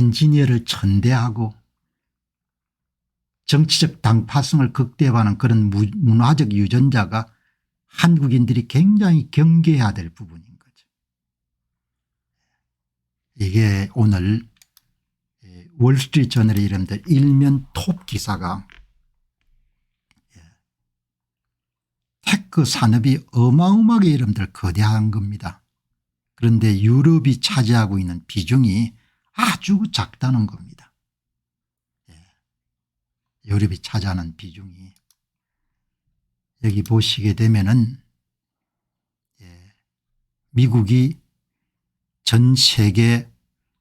엔지니어를 천대하고 정치적 당파성을 극대화하는 그런 문화적 유전자가 한국인들이 굉장히 경계해야 될 부분인 거죠. 이게 오늘 월스트리트저널의 이름들 일면 톱 기사가 테크 산업이 어마어마하게 여러분들 거대한 겁니다. 그런데 유럽이 차지하고 있는 비중이 아주 작다는 겁니다. 유럽이 차지하는 비중이 여기 보시게 되면은 미국이 전 세계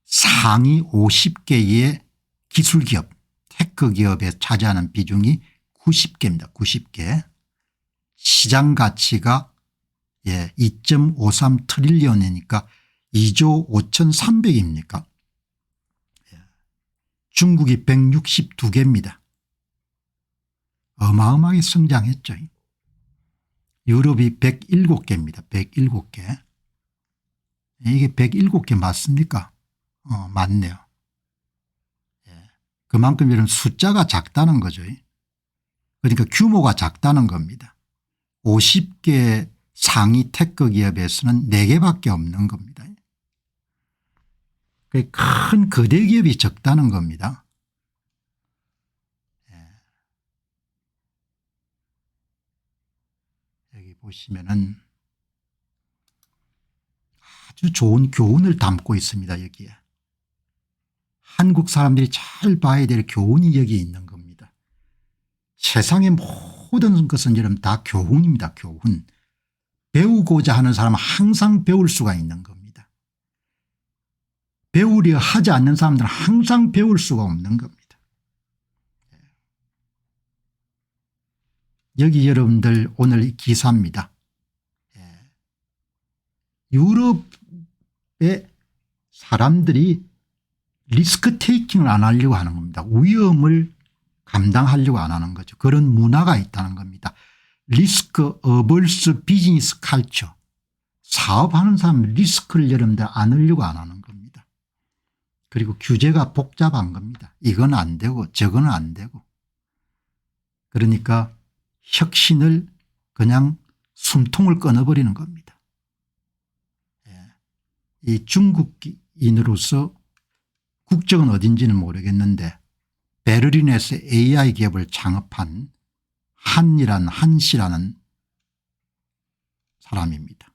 상위 50개의 기술기업 테크 기업에 차지하는 비중이 90개입니다. 90개. 시장 가치가 2.53 트릴리언이니까 2조 5,300입니까? 중국이 162개입니다. 어마어마하게 성장했죠. 유럽이 107개입니다. 107개. 이게 107개 맞습니까? 맞네요. 그만큼 이런 숫자가 작다는 거죠. 그러니까 규모가 작다는 겁니다. 50개 상위 테크 기업에서는 4개밖에 없는 겁니다. 큰 거대 기업이 적다는 겁니다. 여기 보시면은 아주 좋은 교훈을 담고 있습니다. 여기에. 한국 사람들이 잘 봐야 될 교훈이 여기 있는 겁니다. 세상의 모든 것은 여러분 다 교훈입니다. 교훈. 배우고자 하는 사람은 항상 배울 수가 있는 겁니다. 배우려 하지 않는 사람들은 항상 배울 수가 없는 겁니다. 여기 여러분들 오늘 이 기사입니다. 유럽의 사람들이 리스크 테이킹을 안 하려고 하는 겁니다. 위험을 감당하려고 안 하는 거죠. 그런 문화가 있다는 겁니다. 리스크 어벌스 비즈니스 칼처. 사업하는 사람은 리스크를 여러분들 안으려고 안 하는 겁니다. 그리고 규제가 복잡한 겁니다. 이건 안 되고 저건 안 되고. 그러니까 혁신을 그냥 숨통을 끊어버리는 겁니다. 이 중국인으로서 국적은 어딘지는 모르겠는데 베를린에서 AI 기업을 창업한 한씨라는 사람입니다.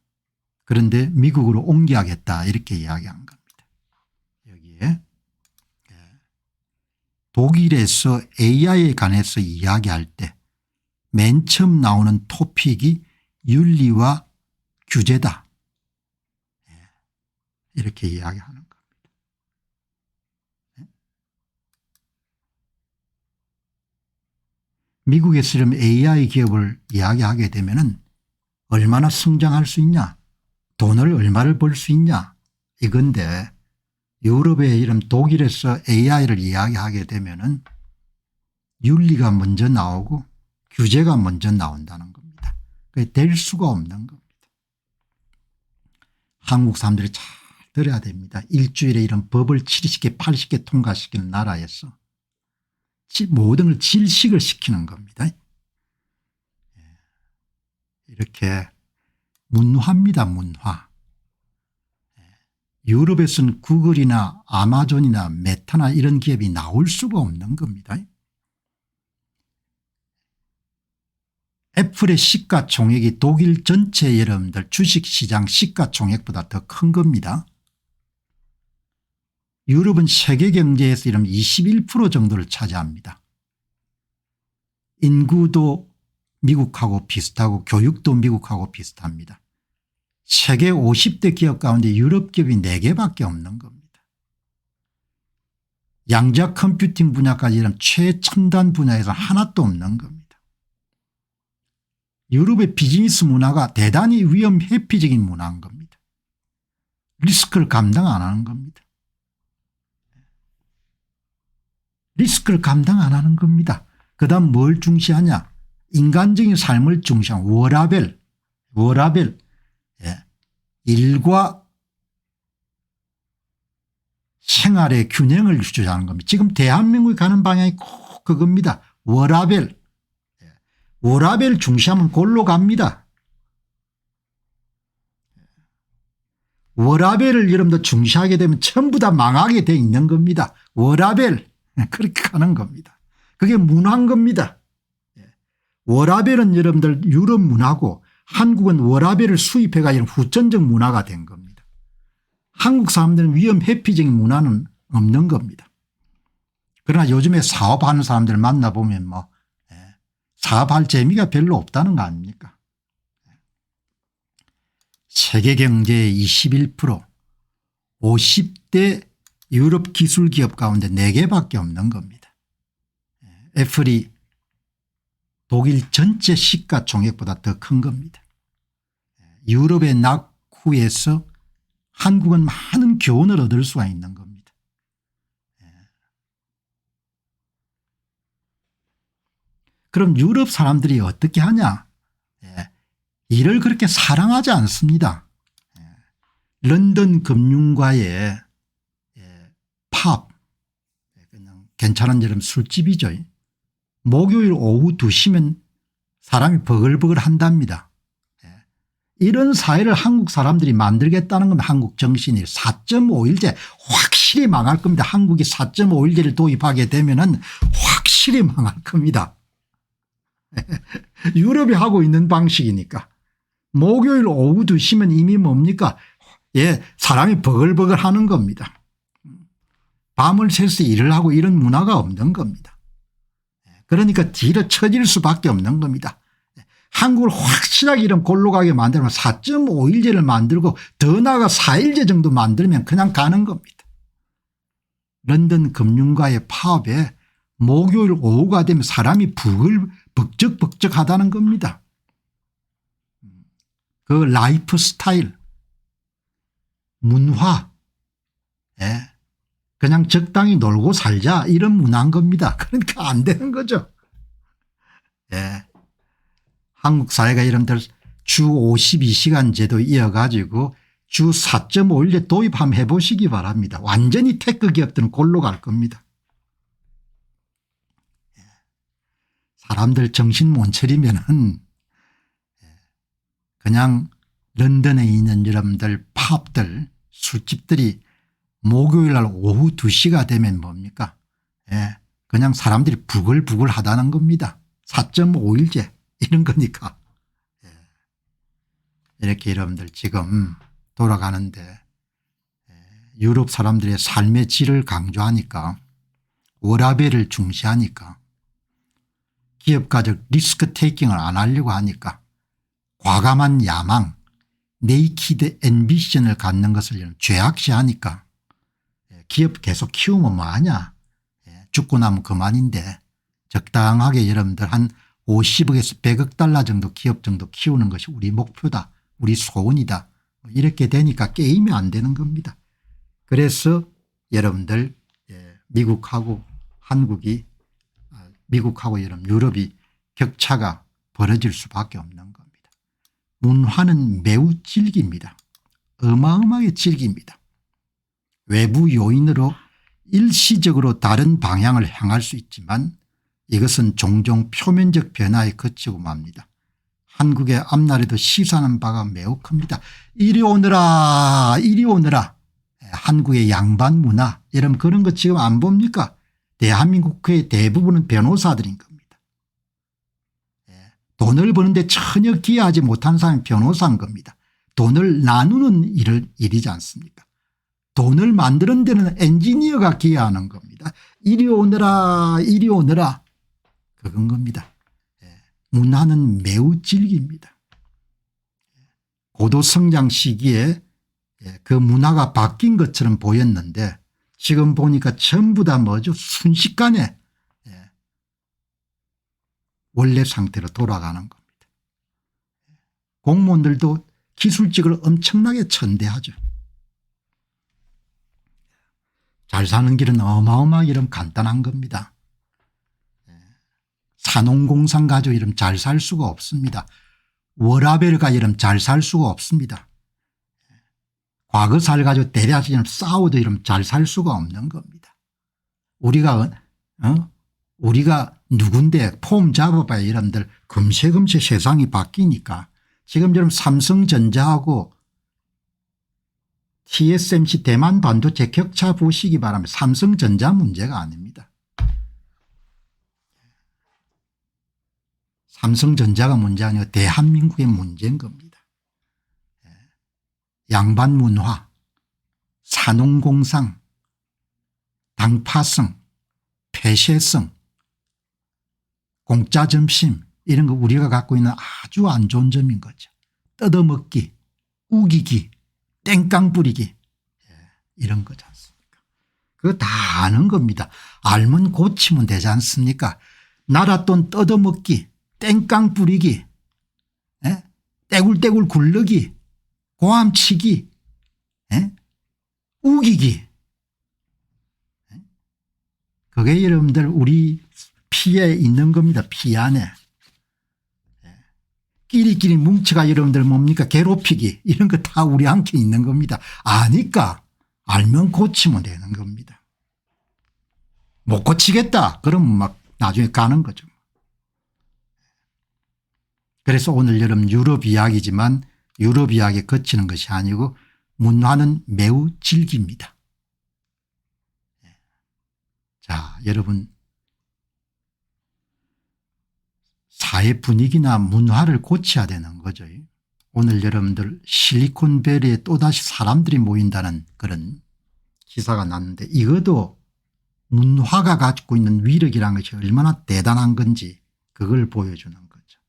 그런데 미국으로 옮겨야겠다 이렇게 이야기한 겁니다. 여기에 독일에서 AI에 관해서 이야기할 때 맨 처음 나오는 토픽이 윤리와 규제다. 이렇게 이야기하는 겁니다. 미국에서 이런 AI 기업을 이야기하게 되면은 얼마나 성장할 수 있냐, 돈을 얼마를 벌 수 있냐 이건데 유럽의 이런 독일에서 AI를 이야기하게 되면은 윤리가 먼저 나오고 규제가 먼저 나온다는 겁니다. 그게 될 수가 없는 겁니다. 한국 사람들이 잘 들어야 됩니다. 일주일에 이런 법을 70개 80개 통과시키는 나라에서 모든 걸 질식을 시키는 겁니다. 이렇게 문화입니다. 문화. 유럽에서는 구글이나 아마존이나 메타나 이런 기업이 나올 수가 없는 겁니다. 애플의 시가총액이 독일 전체 여러분들 주식시장 시가총액보다 더 큰 겁니다. 유럽은 세계 경제에서 이런 21% 정도를 차지합니다. 인구도 미국하고 비슷하고 교육도 미국하고 비슷합니다. 세계 50대 기업 가운데 유럽 기업이 4개밖에 없는 겁니다. 양자 컴퓨팅 분야까지 이런 최첨단 분야에서 하나도 없는 겁니다. 유럽의 비즈니스 문화가 대단히 위험 회피적인 문화인 겁니다. 리스크를 감당 안 하는 겁니다. 리스크를 감당 안 하는 겁니다. 그다음 뭘 중시하냐. 인간적인 삶을 중시한 워라벨. 일과 생활의 균형을 주장하는 겁니다. 지금 대한민국이 가는 방향이 꼭 그겁니다. 워라밸. 워라밸 중시하면 골로 갑니다. 워라밸을 여러분들 중시하게 되면 전부 다 망하게 돼 있는 겁니다. 워라밸. 그렇게 가는 겁니다. 그게 문화인 겁니다. 워라밸은 여러분들 유럽 문화고 한국은 워라밸을 수입해가 지고 후천적 문화가 된 겁니다. 한국 사람들은 위험 회피적인 문화는 없는 겁니다. 그러나 요즘에 사업하는 사람들 만나보면 뭐 사업할 재미가 별로 없다는 거 아닙니까? 세계경제의 21% 50대 유럽 기술기업 가운데 4개밖에 없는 겁니다. 애플이 독일 전체 시가총액보다 더 큰 겁니다. 유럽의 낙후에서 한국은 많은 교훈을 얻을 수가 있는 겁니다. 그럼 유럽 사람들이 어떻게 하냐? 일을 그렇게 사랑하지 않습니다. 런던 금융가의 팝, 그냥 괜찮은 여름 술집이죠. 목요일 오후 2시면 사람이 버글버글 한답니다. 이런 사회를 한국 사람들이 만들겠다는 건 한국 정신이 4.5일제 확실히 망할 겁니다. 한국이 4.5일제를 도입하게 되면은 확실히 망할 겁니다. 유럽이 하고 있는 방식이니까. 목요일 오후 2시면 이미 뭡니까? 사람이 버글버글 하는 겁니다. 밤을 새서 일을 하고 이런 문화가 없는 겁니다. 그러니까 뒤로 처질 수밖에 없는 겁니다. 한국을 확실하게 이런 골로 가게 만들면 4.5일제를 만들고 더 나아가 4일제 정도 만들면 그냥 가는 겁니다. 런던 금융가의 파업에 목요일 오후가 되면 사람이 벅적벅적하다는 겁니다. 그 라이프 스타일, 문화, 그냥 적당히 놀고 살자 이런 문화인 겁니다. 그러니까 안 되는 거죠. 한국 사회가 이런들 주 52시간 제도 이어가지고 주 4.5일제 도입 한번 해보시기 바랍니다. 완전히 테크 기업들은 골로 갈 겁니다. 사람들 정신 못 차리면은 그냥 런던에 있는 여러분들 팝들 술집들이 목요일 날 오후 2시가 되면 뭡니까? 그냥 사람들이 부글부글 하다는 겁니다. 4.5일제 이런 거니까. 이렇게 여러분들 지금 돌아가는데 유럽 사람들의 삶의 질을 강조하니까 워라밸을 중시하니까 기업가적 리스크 테이킹을 안 하려고 하니까 과감한 야망 네이키드 앰비션을 갖는 것을 죄악시하니까 기업 계속 키우면 뭐하냐. 죽고 나면 그만인데 적당하게 여러분들 한 50억에서 100억 달러 정도 기업 정도 키우는 것이 우리 목표다. 우리 소원이다. 이렇게 되니까 게임이 안 되는 겁니다. 그래서 여러분들 미국하고 한국이 미국하고 유럽이 격차가 벌어질 수밖에 없는 겁니다. 문화는 매우 질깁니다. 어마어마하게 질깁니다. 외부 요인으로 일시적으로 다른 방향을 향할 수 있지만 이것은 종종 표면적 변화에 그치고 맙니다. 한국의 앞날에도 시사하는 바가 매우 큽니다. 이리 오너라 이리 오너라. 한국의 양반 문화 여러분 그런 거 지금 안 봅니까? 대한민국 국회의 대부분은 변호사들인 겁니다. 돈을 버는데 전혀 기여하지 못한 사람이 변호사인 겁니다. 돈을 나누는 일이지 않습니까? 돈을 만드는 데는 엔지니어가 기여하는 겁니다. 이리 오너라 이리 오너라 그건 겁니다. 문화는 매우 질깁니다. 고도성장 시기에 그 문화가 바뀐 것처럼 보였는데 지금 보니까 전부 다 뭐죠? 순식간에 원래 상태로 돌아가는 겁니다. 공무원들도 기술직을 엄청나게 천대하죠. 잘 사는 길은 어마어마하게 이름 간단한 겁니다. 산업공상 가지고 이름 잘 살 수가 없습니다. 워라밸 가지고 이름 잘 살 수가 없습니다. 과거사를 가지고 대략적으로 싸워도 이러면 잘 살 수가 없는 겁니다. 우리가 누군데 폼 잡아봐야 여러분들 금세금세 세상이 바뀌니까 지금 여러분 삼성전자하고 TSMC 대만 반도체 격차 보시기 바랍니다. 삼성전자 문제가 아닙니다. 삼성전자가 문제 아니고 대한민국의 문제인 겁니다. 양반문화, 산업공상, 당파성, 폐쇄성, 공짜 점심 이런 거 우리가 갖고 있는 아주 안 좋은 점인 거죠. 뜯어먹기, 우기기, 땡깡 부리기 이런 거지 않습니까? 그거 다 아는 겁니다. 알면 고치면 되지 않습니까? 나라 돈 뜯어먹기, 땡깡 부리기, 떼굴떼굴 굴르기, 고함치기, 우기기. 그게 여러분들 우리 피에 있는 겁니다. 피 안에. 끼리끼리 뭉쳐가 여러분들 뭡니까 괴롭히기 이런 거 다 우리 안에 있는 겁니다. 아니까 알면 고치면 되는 겁니다. 못 고치겠다 그러면 막 나중에 가는 거죠. 그래서 오늘 여러분 유럽 이야기지만 유럽 이야기에 그치는 것이 아니고 문화는 매우 질깁니다. 자, 여러분 사회 분위기나 문화를 고쳐야 되는 거죠. 오늘 여러분들 실리콘밸리에 또다시 사람들이 모인다는 그런 기사가 났는데 이것도 문화가 가지고 있는 위력이라는 것이 얼마나 대단한 건지 그걸 보여주는 거죠.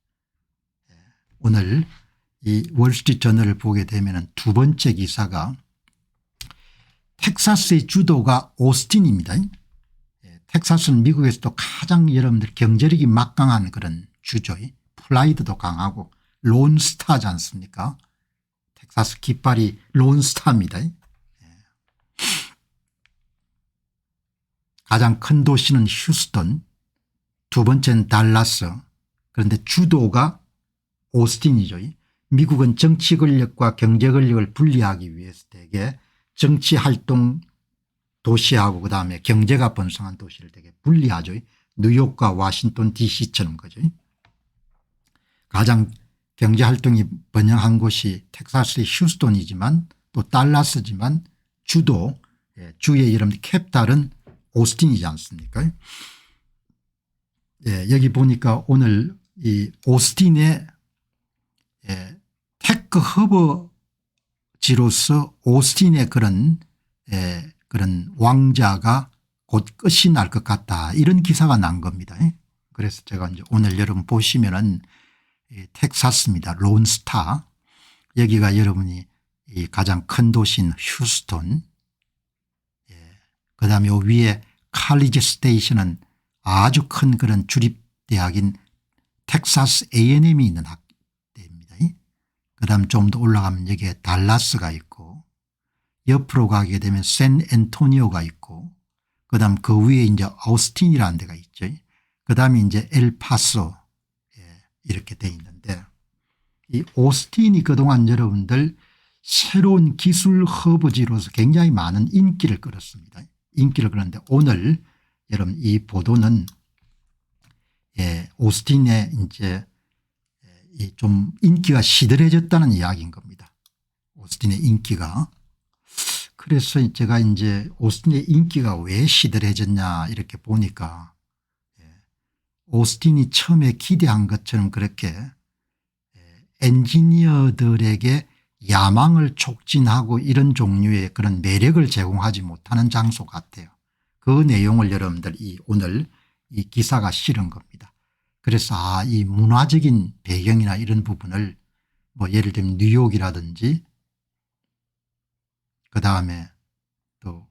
오늘 이 월스트리트저널을 보게 되면 두 번째 기사가 텍사스의 주도가 오스틴입니다. 텍사스는 미국에서도 가장 여러분들 경제력이 막강한 그런 주죠. 플라이드도 강하고 론스타지 않습니까? 텍사스 깃발이 론스타입니다. 가장 큰 도시는 휴스턴, 두 번째는 달라스, 그런데 주도가 오스틴이죠. 미국은 정치 권력과 경제 권력을 분리하기 위해서 되게 정치 활동 도시하고 그다음에 경제가 번성한 도시를 되게 분리하죠. 뉴욕과 워싱턴 DC처럼 거죠. 가장 경제활동이 번영한 곳이 텍사스의 휴스턴이지만 또 달라스지만 주의 이름 캡탈은 오스틴이지 않습니까? 여기 보니까 오늘 이 오스틴의 테크 허브지로서 오스틴의 그런 왕자가 곧 끝이 날 것 같다 이런 기사가 난 겁니다. 그래서 제가 이제 오늘 여러분 보시면은 텍사스입니다. 론스타. 여기가 여러분이 이 가장 큰 도시인 휴스턴. 그다음에 위에 칼리지 스테이션은 아주 큰 그런 주립대학인 텍사스 A&M이 있는 학대입니다. 그다음 좀 더 올라가면 여기에 달라스가 있고 옆으로 가게 되면 샌앤토니오가 있고 그다음 그 위에 이제 오스틴이라는 데가 있죠. 그다음에 이제 엘파소 이렇게 돼 있는데 이 오스틴이 그동안 여러분들 새로운 기술 허브지로서 굉장히 많은 인기를 끌었습니다. 인기를 끌었는데 오늘 여러분 이 보도는 오스틴의 이제 좀 인기가 시들해졌다는 이야기인 겁니다. 오스틴의 인기가. 그래서 제가 이제 오스틴의 인기가 왜 시들해졌냐 이렇게 보니까 오스틴이 처음에 기대한 것처럼 그렇게 엔지니어들에게 야망을 촉진하고 이런 종류의 그런 매력을 제공하지 못하는 장소 같아요. 그 내용을 여러분들 오늘 이 기사가 실은 겁니다. 그래서 이 문화적인 배경이나 이런 부분을 뭐 예를 들면 뉴욕이라든지 그다음에 또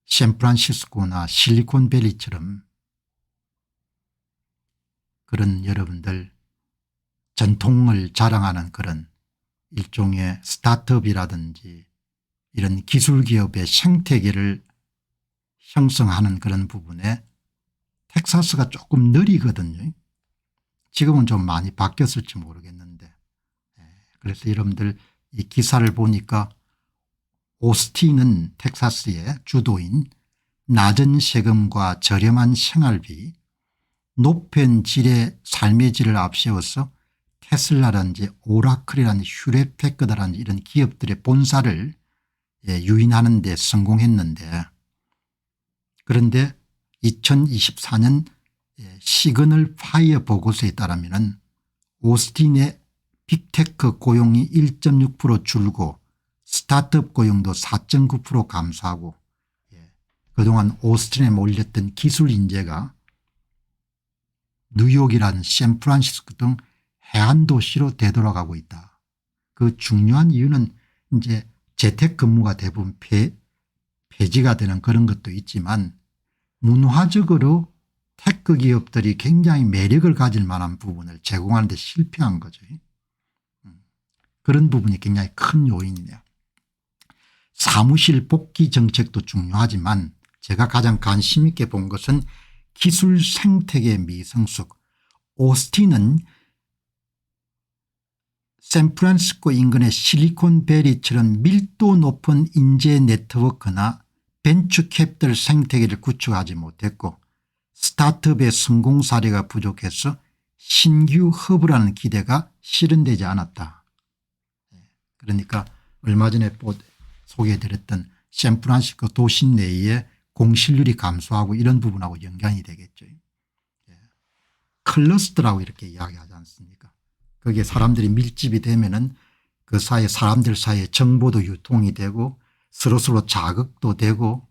샌프란시스코나 실리콘밸리처럼 그런 여러분들 전통을 자랑하는 그런 일종의 스타트업이라든지 이런 기술기업의 생태계를 형성하는 그런 부분에 텍사스가 조금 느리거든요. 지금은 좀 많이 바뀌었을지 모르겠는데 그래서 여러분들 이 기사를 보니까 오스틴은 텍사스의 주도인, 낮은 세금과 저렴한 생활비, 높은 질의 삶의 질을 앞세워서 테슬라라든지 오라클이라든지 휴레패커드라든지 이런 기업들의 본사를 유인하는 데 성공했는데, 그런데 2024년 시그널 파이어 보고서에 따르면 오스틴의 빅테크 고용이 1.6% 줄고 스타트업 고용도 4.9% 감소하고, 그동안 오스틴에 몰렸던 기술 인재가 뉴욕이라는 샌프란시스코 등 해안 도시로 되돌아가고 있다. 그 중요한 이유는 이제 재택근무가 대부분 폐지가 되는 그런 것도 있지만, 문화적으로 테크 기업들이 굉장히 매력을 가질 만한 부분을 제공하는 데 실패한 거죠. 그런 부분이 굉장히 큰 요인이네요. 사무실 복귀 정책도 중요하지만 제가 가장 관심 있게 본 것은 기술 생태계 미성숙. 오스틴은 샌프란시스코 인근의 실리콘밸리처럼 밀도 높은 인재 네트워크나 벤처 캐피털 생태계를 구축하지 못했고, 스타트업의 성공 사례가 부족해서 신규 허브라는 기대가 실현되지 않았다. 그러니까 얼마 전에 소개해드렸던 샌프란시스코 도시 내에 공실률이 감소하고 이런 부분하고 연관이 되겠죠. 클러스터라고 이렇게 이야기하지 않습니까? 거기에 사람들이 밀집이 되면은 그 사이에 사람들 사이에 정보도 유통이 되고 서로서로 자극도 되고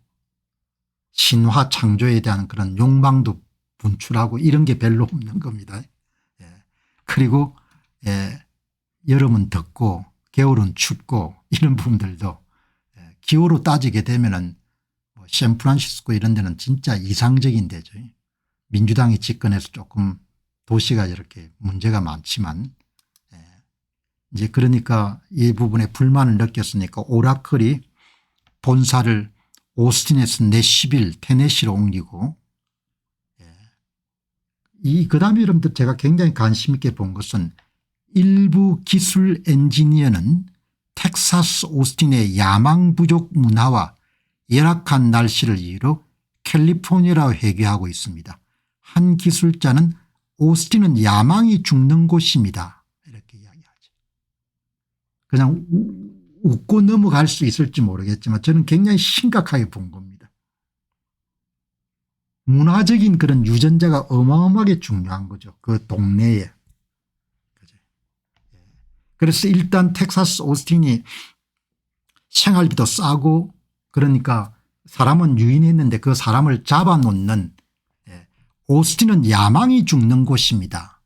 신화 창조에 대한 그런 욕망도 분출하고 이런 게 별로 없는 겁니다. 그리고 여름은 덥고 겨울은 춥고 이런 부분들도 기후로 따지게 되면은 샌프란시스코 이런 데는 진짜 이상적인 데죠. 민주당이 집권해서 조금 도시가 이렇게 문제가 많지만, 이제 그러니까 이 부분에 불만을 느꼈으니까 오라클이 본사를 오스틴에서 내시빌 테네시로 옮기고, 그다음에 여러분들 제가 굉장히 관심 있게 본 것은 일부 기술 엔지니어는 텍사스 오스틴의 야망 부족 문화와 열악한 날씨를 이유로 캘리포니아로 회귀하고 있습니다. 한 기술자는 오스틴은 야망이 죽는 곳입니다, 이렇게 이야기하죠. 그냥 웃고 넘어갈 수 있을지 모르겠지만 저는 굉장히 심각하게 본 겁니다. 문화적인 그런 유전자가 어마어마하게 중요한 거죠, 그 동네에. 그래서 일단 텍사스 오스틴이 생활비도 싸고, 그러니까 사람은 유인했는데 그 사람을 잡아놓는, 오스틴은 야망이 죽는 곳입니다.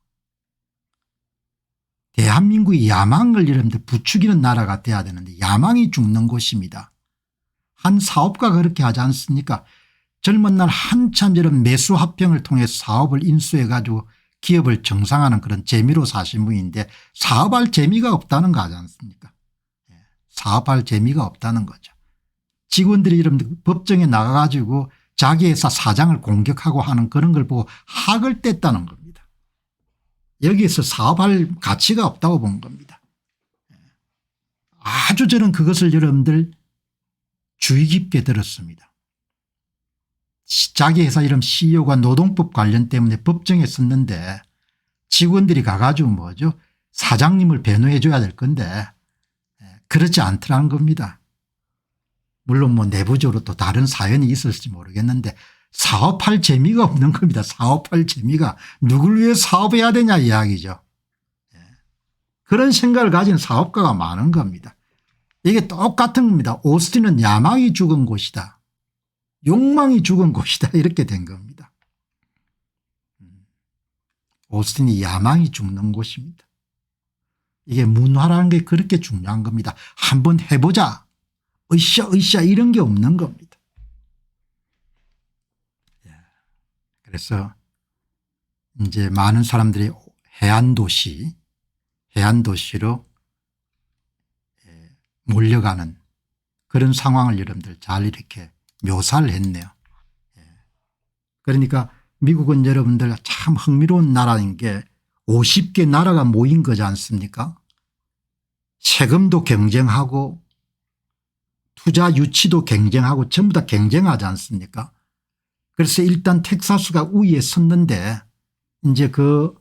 대한민국이 야망을 여러분들 부추기는 나라가 돼야 되는데 야망이 죽는 곳입니다. 한 사업가가 그렇게 하지 않습니까? 젊은 날 한참 이런 매수 합병을 통해 사업을 인수해 가지고 기업을 정상화하는 그런 재미로 사신 분인데 사업할 재미가 없다는 거 하지 않습니까? 사업할 재미가 없다는 거죠. 직원들이 여러분들 법정에 나가 가지고 자기 회사 사장을 공격하고 하는 그런 걸 보고 학을 뗐다는 겁니다. 여기에서 사업할 가치가 없다고 본 겁니다. 아주 저는 그것을 여러분들 주의 깊게 들었습니다. 자기 회사 이름 CEO가 노동법 관련 때문에 법정에 섰는데 직원들이 가가지고 뭐죠, 사장님을 변호해 줘야 될 건데 그렇지 않더라는 겁니다. 물론 뭐 내부적으로 또 다른 사연이 있을지 모르겠는데 사업할 재미가 없는 겁니다. 사업할 재미가. 누굴 위해 사업해야 되냐 이야기죠. 그런 생각을 가진 사업가가 많은 겁니다. 이게 똑같은 겁니다. 오스틴은 야망이 죽은 곳이다, 욕망이 죽은 곳이다, 이렇게 된 겁니다. 오스틴이 야망이 죽는 곳입니다. 이게 문화라는 게 그렇게 중요한 겁니다. 한번 해보자, 으쌰 이런 게 없는 겁니다. 그래서 이제 많은 사람들이 해안도시로 몰려가는 그런 상황을 여러분들 잘 이렇게 묘사를 했네요. 그러니까 미국은 여러분들 참 흥미로운 나라인 게 50개 나라가 모인 거지 않습니까? 세금도 경쟁하고 투자 유치도 경쟁하고 전부 다 경쟁하지 않습니까? 그래서 일단 텍사스가 우위에 섰는데 이제 그걸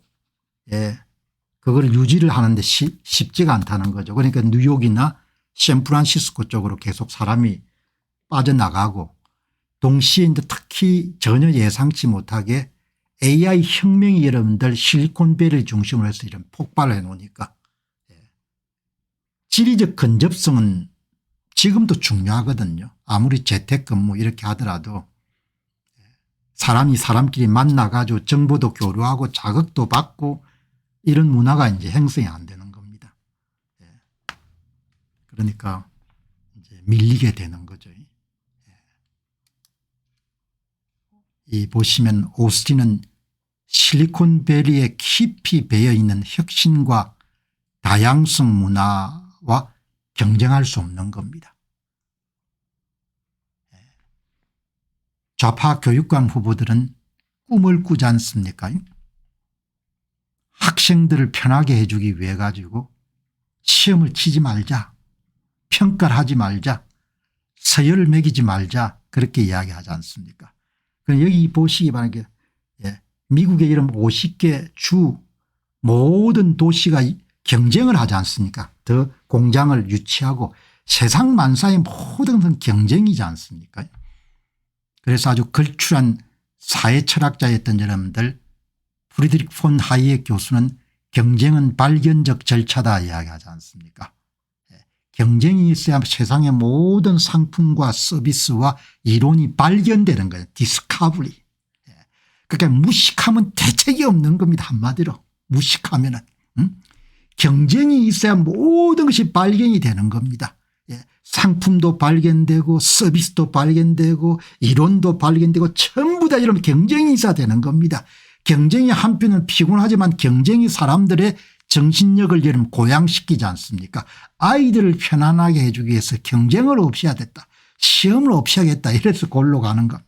유지를 하는데 쉽지가 않다는 거죠. 그러니까 뉴욕이나 샌프란시스코 쪽으로 계속 사람이 빠져나가고 동시에 이제 특히 전혀 예상치 못하게 AI 혁명이 여러분들 실리콘밸리 중심으로 해서 이런 폭발을 해 놓으니까 지리적 근접성은 지금도 중요하거든요. 아무리 재택근무 이렇게 하더라도 사람이 사람끼리 만나가지고 정보도 교류하고 자극도 받고 이런 문화가 이제 형성이 안 되는 겁니다. 그러니까 이제 밀리게 되는 거죠. 이 보시면 오스틴은 실리콘밸리에 깊이 배어 있는 혁신과 다양성 문화와 경쟁할 수 없는 겁니다. 좌파 교육감 후보들은 꿈을 꾸지 않습니까? 학생들을 편하게 해주기 위해 가지고 시험을 치지 말자, 평가를 하지 말자, 서열을 매기지 말자 그렇게 이야기하지 않습니까? 여기 보시기 바랍니다. 미국의 이런 50개 주 모든 도시가 경쟁을 하지 않습니까? 더 공장을 유치하고 세상 만사의 모든 것은 경쟁이지 않습니까? 그래서 아주 걸출한 사회 철학자였던 여러분들 프리드리히 폰 하이에크 교수는 경쟁은 발견적 절차다 이야기하지 않습니까? 경쟁이 있어야 세상의 모든 상품과 서비스와 이론이 발견되는 거예요. 디스커버리. 그러니까 무식하면 대책이 없는 겁니다. 한마디로 무식하면은. 경쟁이 있어야 모든 것이 발견이 되는 겁니다. 상품도 발견되고 서비스도 발견되고 이론도 발견되고 전부 다 이런 경쟁이 있어야 되는 겁니다. 경쟁이 한편은 피곤하지만 경쟁이 사람들의 정신력을 여러분 고양시키지 않습니까? 아이들을 편안하게 해주기 위해서 경쟁을 없애야 됐다. 시험을 없애야겠다. 이래서 골로 가는 겁니다.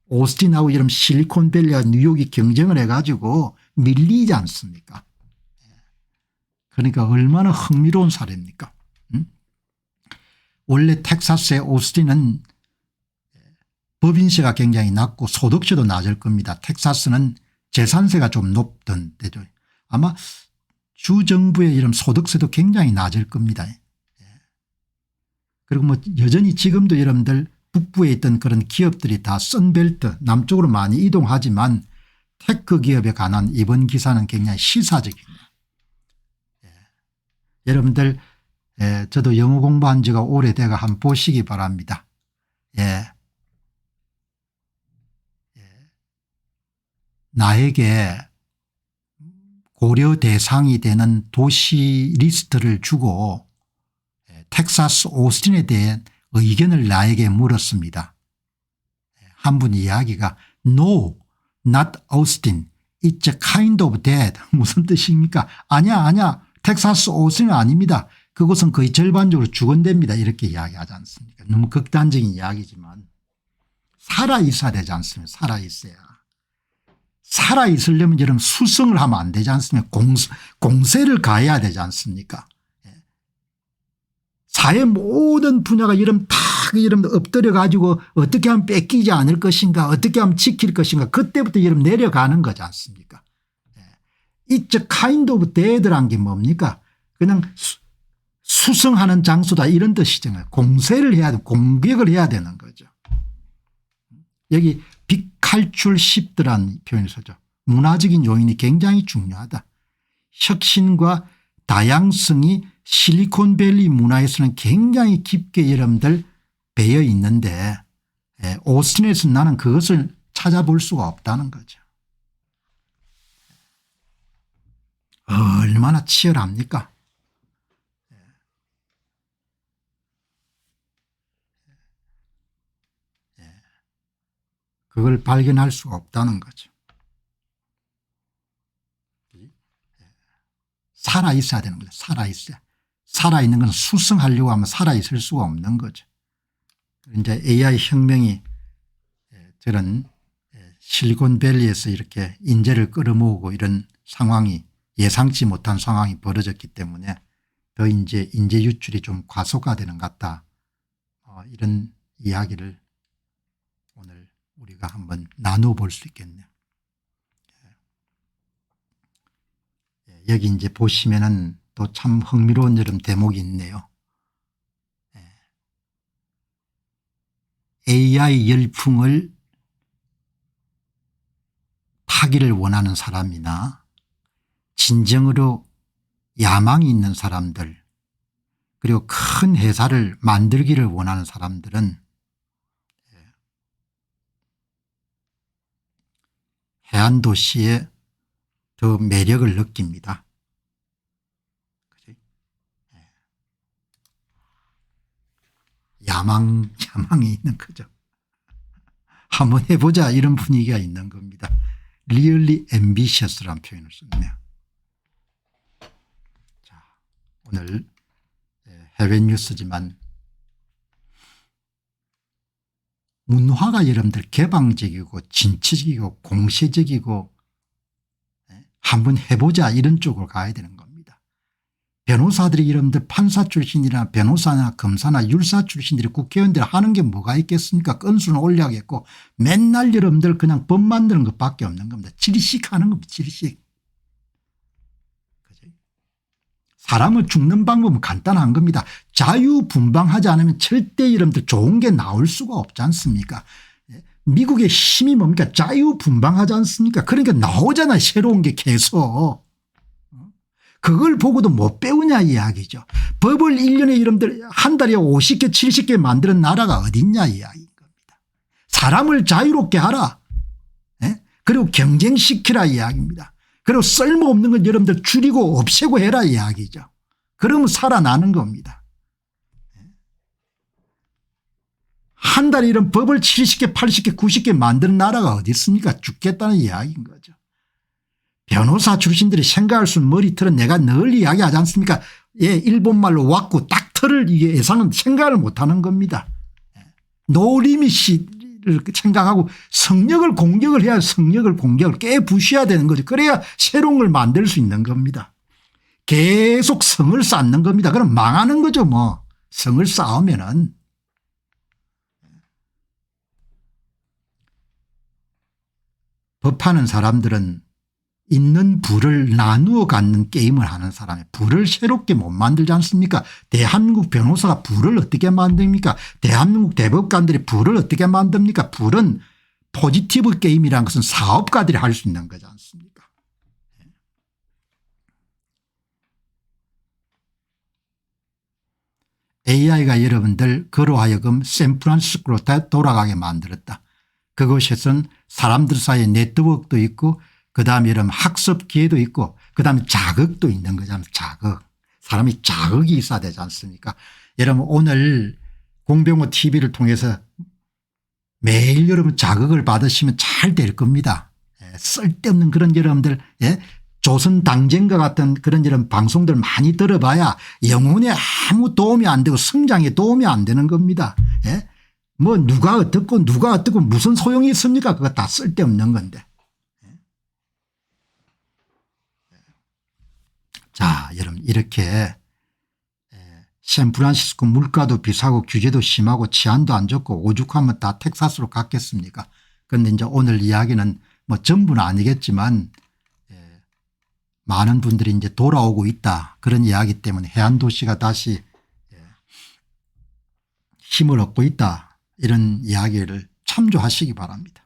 오스틴하고 이런 실리콘밸리와 뉴욕이 경쟁을 해가지고 밀리지 않습니까? 그러니까 얼마나 흥미로운 사례입니까? 원래 텍사스의 오스틴은 법인세가 굉장히 낮고 소득세도 낮을 겁니다. 텍사스는 재산세가 좀 높던 데죠. 아마 주정부의 이런 소득세도 굉장히 낮을 겁니다. 그리고 뭐 여전히 지금도 여러분들 북부에 있던 그런 기업들이 다 선벨트 남쪽으로 많이 이동하지만 테크 기업에 관한 이번 기사는 굉장히 시사적입니다. 여러분들 저도 영어 공부한 지가 오래돼가 한번 보시기 바랍니다. 나에게 고려 대상이 되는 도시 리스트를 주고 텍사스 오스틴에 대한 의견을 나에게 물었습니다. 한 분 이야기가 No, not Austin. It's a kind of that. 무슨 뜻입니까? 아니야. 텍사스 오스틴은 아닙니다. 그곳은 거의 절반적으로 죽은답니다. 이렇게 이야기하지 않습니까? 너무 극단적인 이야기지만 살아있어야 되지 않습니까? 살아있으려면 여러분 수성을 하면 안 되지 않습니까? 공세를 가해야 되지 않습니까? 사회 모든 분야가 이름 엎드려 가지고 어떻게 하면 뺏기지 않을 것인가 어떻게 하면 지킬 것인가 그때부터 이름 내려가는 거지 않습니까? It's a kind of dead란 게 뭡니까? 그냥 수성하는 장소다 이런 뜻이잖아요. 공세를 해야 돼, 공격을 해야 되는 거죠. 여기 비칼출 십드라는 표현을 쓰죠. 문화적인 요인이 굉장히 중요하다. 혁신과 다양성이 실리콘밸리 문화에서는 굉장히 깊게 여러분들 배어 있는데 오스틴에서 나는 그것을 찾아볼 수가 없다는 거죠. 얼마나 치열합니까? 그걸 발견할 수가 없다는 거죠. 살아있어야 되는 거죠. 살아있는 건 수성하려고 하면 살아있을 수가 없는 거죠. 이제 AI 혁명이 저런 실리콘밸리에서 이렇게 인재를 끌어모으고 이런 상황이 예상치 못한 상황이 벌어졌기 때문에 더 이제 인재 유출이 좀 과소화되는 것 같다. 이런 이야기를 오늘 우리가 한번 나누어 볼 수 있겠네요. 여기 이제 보시면은 또 참 흥미로운 이런 대목이 있네요. AI 열풍을 타기를 원하는 사람이나 진정으로 야망이 있는 사람들 그리고 큰 회사를 만들기를 원하는 사람들은 해안도시에 더 매력을 느낍니다. 야망이 있는 거죠. 한번 해보자 이런 분위기가 있는 겁니다. Really ambitious라는 표현을 썼네요. 자, 오늘 해외 뉴스지만 문화가 여러분들 개방적이고 진취적이고 공세적이고 한번 해보자 이런 쪽으로 가야 되는 겁니다. 변호사들이 여러분들 판사 출신이나 변호사나 검사나 율사 출신들이 국회의원들이 하는 게 뭐가 있겠습니까? 건수는 올려야겠고 맨날 여러분들 그냥 법 만드는 것밖에 없는 겁니다. 질식 하는 겁니다. 질식. 사람을 죽는 방법은 간단한 겁니다. 자유분방하지 않으면 절대 여러분들 좋은 게 나올 수가 없지 않습니까? 미국의 힘이 뭡니까? 자유분방하지 않습니까? 그러니까 나오잖아요. 새로운 게 계속. 그걸 보고도 못 배우냐 이야기죠. 법을 1년에 여러분들 한 달에 50개 70개 만드는 나라가 어딨냐 이야기인 겁니다. 사람을 자유롭게 하라. 그리고 경쟁시키라 이야기입니다. 그리고 쓸모없는 건 여러분들 줄이고 없애고 해라 이야기죠. 그러면 살아나는 겁니다. 한 달에 이런 법을 70개 80개 90개 만드는 나라가 어디 있습니까? 죽겠다는 이야기인 거죠. 변호사 출신들이 생각할 수 있는 머리털은 내가 늘 이야기하지 않습니까? 일본말로 왔고 딱 틀을 이게 예상은 생각을 못하는 겁니다. 노리미시를 생각하고 성역을 공격을 해야 성역을 공격을 깨부셔야 되는 거죠. 그래야 새로운 걸 만들 수 있는 겁니다. 계속 성을 쌓는 겁니다. 그럼 망하는 거죠 뭐. 성을 쌓으면은. 법하는 사람들은 있는 부를 나누어 갖는 게임을 하는 사람이 부를 새롭게 못 만들지 않습니까? 대한민국 변호사가 부를 어떻게 만듭니까? 대한민국 대법관들이 부를 어떻게 만듭니까? 부는 포지티브 게임이라는 것은 사업가들이 할 수 있는 거지 않습니까? AI가 여러분들 그로 하여금 샌프란시스코로 돌아가게 만들었다. 그곳에선 사람들 사이에 네트워크도 있고 그다음에 여러분 학습 기회도 있고 그다음에 자극도 있는 거잖아요. 자극. 사람이 자극이 있어야 되지 않습니까? 여러분 오늘 공병호 TV를 통해서 매일 여러분 자극을 받으시면 잘 될 겁니다. 쓸데없는 그런 여러분들 조선 당쟁과 같은 그런 이런 방송들 많이 들어봐야 영혼에 아무 도움이 안 되고 성장에 도움이 안 되는 겁니다. 뭐 누가 어떻고 무슨 소용이 있습니까? 그거 다 쓸데없는 건데. 자, 여러분 이렇게 샌프란시스코 물가도 비싸고 규제도 심하고 치안도 안 좋고 오죽하면 다 텍사스로 갔겠습니까? 그런데 이제 오늘 이야기는 뭐 전부는 아니겠지만 많은 분들이 이제 돌아오고 있다. 그런 이야기 때문에 해안도시가 다시 힘을 얻고 있다. 이런 이야기를 참조하시기 바랍니다.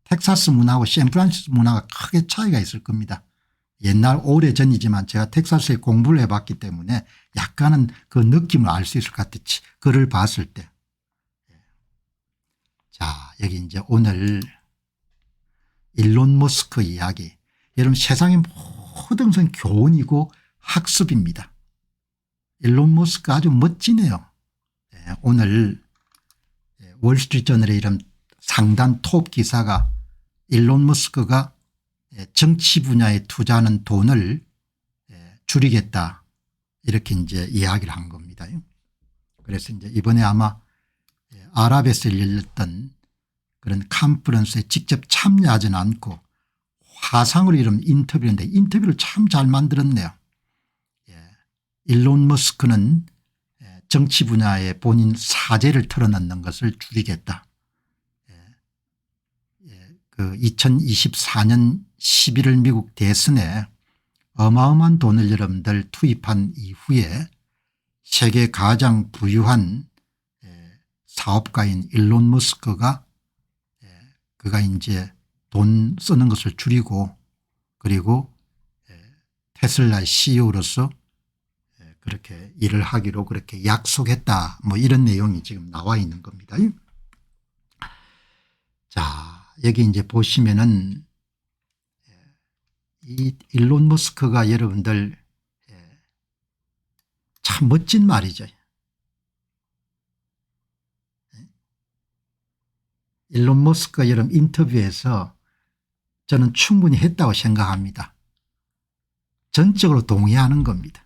텍사스 문화하고 샌프란시스코 문화가 크게 차이가 있을 겁니다. 옛날 오래전이지만 제가 텍사스에 공부를 해봤기 때문에 약간은 그 느낌을 알 수 있을 것 같았지. 글을 봤을 때. 자, 여기 이제 오늘 일론 머스크 이야기. 여러분 세상의 모든 것은 교훈이고 학습입니다. 일론 머스크 아주 멋지네요. 오늘 월스트리트저널에 이런 상단 톱 기사가 일론 머스크가 정치 분야에 투자하는 돈을 줄이겠다 이렇게 이제 이야기를 한 겁니다. 그래서 이제 이번에 아마 아랍에서 열렸던 그런 컨퍼런스에 직접 참여하지는 않고 화상으로 이런 인터뷰인데 인터뷰를 참 잘 만들었네요. 일론 머스크는 정치 분야에 본인 사재를 털어넣는 것을 줄이겠다. 그 2024년 11월 미국 대선에 어마어마한 돈을 여러분들 투입한 이후에 세계 가장 부유한 사업가인 일론 머스크가 그가 이제 돈 쓰는 것을 줄이고 그리고 테슬라의 CEO로서 그렇게 일을 하기로 그렇게 약속했다 뭐 이런 내용이 지금 나와 있는 겁니다. 자, 여기 이제 보시면은 이 일론 머스크가 여러분들 참 멋진 말이죠. 일론 머스크가 여러분 인터뷰에서 저는 충분히 했다고 생각합니다. 전적으로 동의하는 겁니다.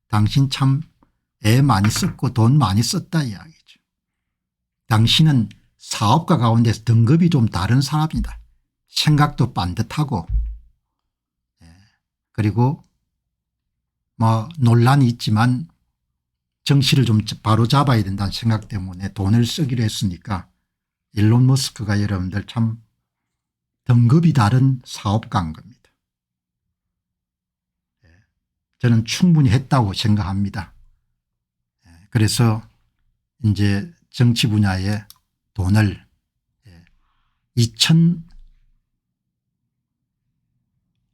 당신 참 애 많이 썼고 돈 많이 썼다 이야기죠. 당신은 사업가 가운데서 등급이 좀 다른 사람이다. 생각도 반듯하고 그리고 뭐 논란이 있지만 정치를 좀 바로 잡아야 된다는 생각 때문에 돈을 쓰기로 했으니까 일론 머스크가 여러분들 참 등급이 다른 사업가인 겁니다. 저는 충분히 했다고 생각합니다. 그래서 이제 정치 분야에 돈을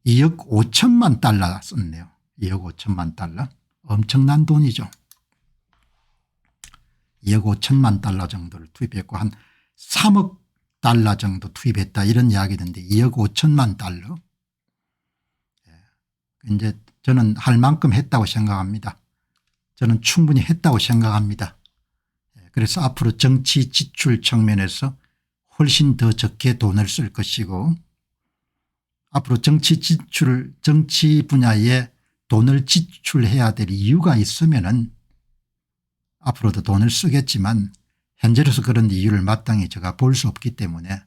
2억 5천만 달러 썼네요. 2억 5천만 달러. 엄청난 돈이죠. 2억 5천만 달러 정도를 투입했고 한 3억 달러 정도 투입했다 이런 이야기던데 2억 5천만 달러. 이제 저는 할 만큼 했다고 생각합니다. 저는 충분히 했다고 생각합니다. 그래서 앞으로 정치 지출 측면에서 훨씬 더 적게 돈을 쓸 것이고 앞으로 정치 분야에 돈을 지출해야 될 이유가 있으면은 앞으로도 돈을 쓰겠지만 현재로서 그런 이유를 마땅히 제가 볼 수 없기 때문에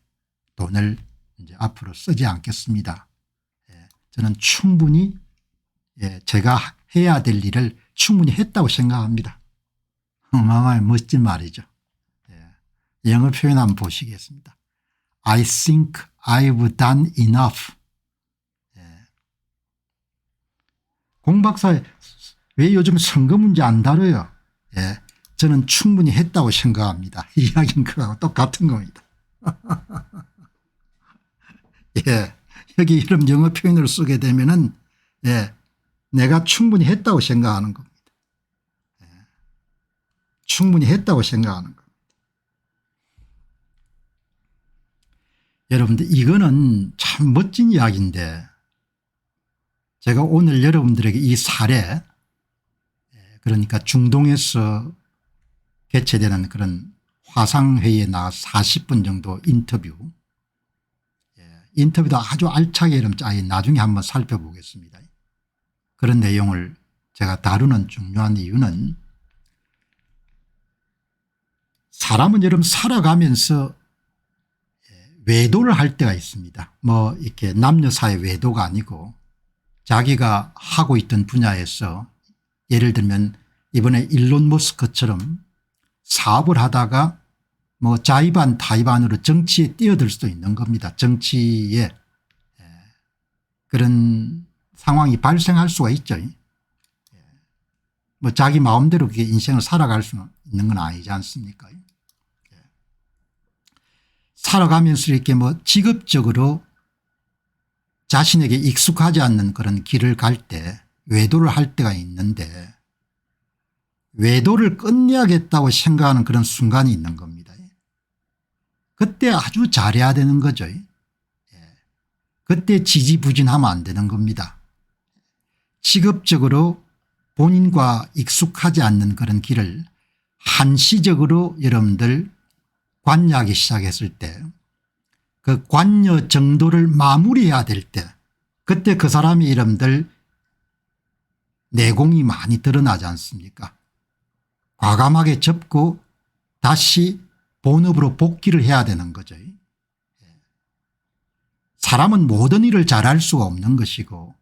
돈을 이제 앞으로 쓰지 않겠습니다. 저는 충분히 제가 해야 될 일을 충분히 했다고 생각합니다. 어마어마한 멋진 말이죠. 영어 표현 한번 보시겠습니다. I think I've done enough. 공박사에 왜 요즘 선거 문제 안 다뤄요? 저는 충분히 했다고 생각합니다. 이 이야기는 그거하고 똑같은 겁니다. 여기 이런 영어 표현을 쓰게 되면은 내가 충분히 했다고 생각하는 겁니다. 충분히 했다고 생각하는 겁니다. 여러분들 이거는 참 멋진 이야기인데 제가 오늘 여러분들에게 이 사례 그러니까 중동에서 개최되는 그런 화상회의에 나와서 40분 정도 인터뷰도 아주 알차게 나중에 한번 살펴보겠습니다. 그런 내용을 제가 다루는 중요한 이유는 사람은 여러분 살아가면서 외도를 할 때가 있습니다. 뭐 이렇게 남녀 사이 외도가 아니고 자기가 하고 있던 분야에서 예를 들면 이번에 일론 머스크처럼 사업을 하다가 뭐 자의반 타의반으로 정치에 뛰어들 수도 있는 겁니다. 정치에 그런 상황이 발생할 수가 있죠. 뭐 자기 마음대로 그게 인생을 살아갈 수 있는 건 아니지 않습니까? 살아가면서 이렇게 뭐 직업적으로 자신에게 익숙하지 않는 그런 길을 갈 때 외도를 할 때가 있는데 외도를 끝내야겠다고 생각하는 그런 순간이 있는 겁니다. 그때 아주 잘해야 되는 거죠. 그때 지지부진하면 안 되는 겁니다. 직업적으로 본인과 익숙하지 않는 그런 길을 한시적으로 여러분들 관여하기 시작했을 때 그 관여 정도를 마무리해야 될 때 그때 그 사람이 여러분들 내공이 많이 드러나지 않습니까? 과감하게 접고 다시 본업으로 복귀를 해야 되는 거죠. 사람은 모든 일을 잘할 수가 없는 것이고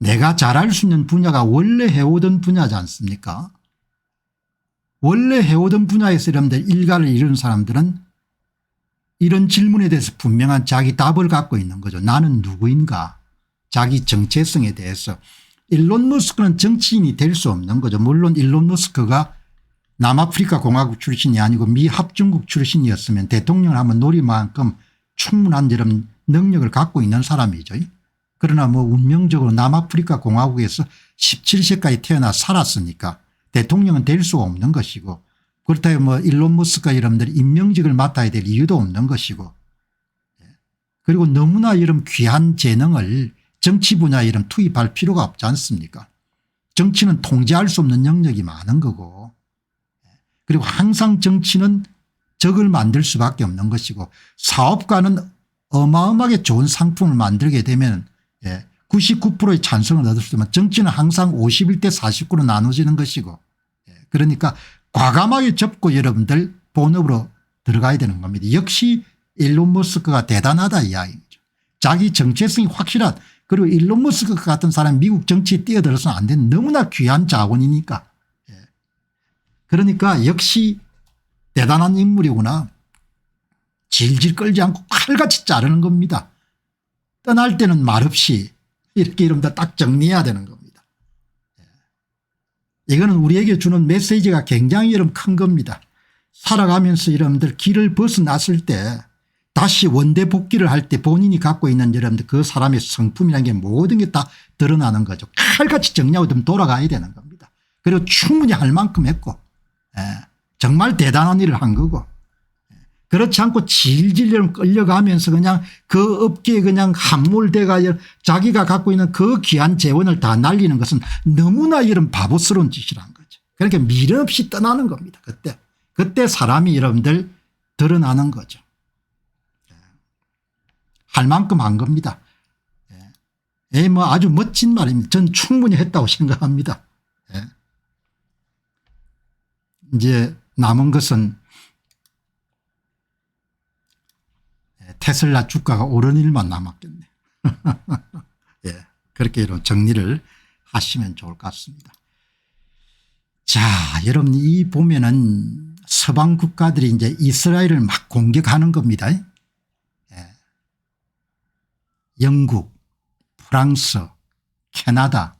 내가 잘할 수 있는 분야가 원래 해오던 분야지 않습니까? 원래 해오던 분야에서 여러분들 일가를 이룬 사람들은 이런 질문에 대해서 분명한 자기 답을 갖고 있는 거죠. 나는 누구인가, 자기 정체성에 대해서. 일론 머스크는 정치인이 될 수 없는 거죠. 물론 일론 머스크가 남아프리카 공화국 출신이 아니고 미 합중국 출신이었으면 대통령을 한번 노릴 만큼 충분한 이런 능력을 갖고 있는 사람이죠. 그러나 뭐 운명적으로 남아프리카 공화국에서 17세까지 태어나 살았으니까 대통령은 될 수 없는 것이고, 그렇다고 뭐 일론 머스크가 여러분들이 임명직을 맡아야 될 이유도 없는 것이고, 그리고 너무나 이런 귀한 재능을 정치 분야에 이런 투입할 필요가 없지 않습니까? 정치는 통제할 수 없는 영역이 많은 거고, 그리고 항상 정치는 적을 만들 수밖에 없는 것이고, 사업가는 어마어마하게 좋은 상품을 만들게 되면 99%의 찬성을 얻을 수 있지만 정치는 항상 51대 49로 나눠지는 것이고, 그러니까 과감하게 접고 여러분들 본업으로 들어가야 되는 겁니다. 역시 일론 머스크가 대단하다 이야기죠. 자기 정체성이 확실한, 그리고 일론 머스크 같은 사람이 미국 정치에 뛰어들어서는 안 되는 너무나 귀한 자원이니까. 그러니까 역시 대단한 인물이구나. 질질 끌지 않고 칼같이 자르는 겁니다. 떠날 때는 말없이 이렇게 여러분들 딱 정리해야 되는 겁니다. 이거는 우리에게 주는 메시지가 굉장히 여러분 큰 겁니다. 살아가면서 여러분들 길을 벗어났을 때 다시 원대 복귀를 할 때 본인이 갖고 있는 여러분들 그 사람의 성품이라는 게 모든 게 다 드러나는 거죠. 칼같이 정리하고 좀 돌아가야 되는 겁니다. 그리고 충분히 할 만큼 했고, 정말 대단한 일을 한 거고, 그렇지 않고 질질 끌려가면서 그냥 그 업계에 그냥 함몰돼가 자기가 갖고 있는 그 귀한 재원을 다 날리는 것은 너무나 이런 바보스러운 짓이라는 거죠. 그러니까 미련 없이 떠나는 겁니다. 그때 사람이 여러분들 드러나는 거죠. 할 만큼 한 겁니다. 뭐 아주 멋진 말입니다. 전 충분히 했다고 생각합니다. 이제 남은 것은 테슬라 주가가 오르는 일만 남았겠네. 그렇게 정리를 하시면 좋을 것 같습니다. 자, 여러분 이 보면은 서방 국가들이 이제 이스라엘을 막 공격하는 겁니다. 영국, 프랑스, 캐나다,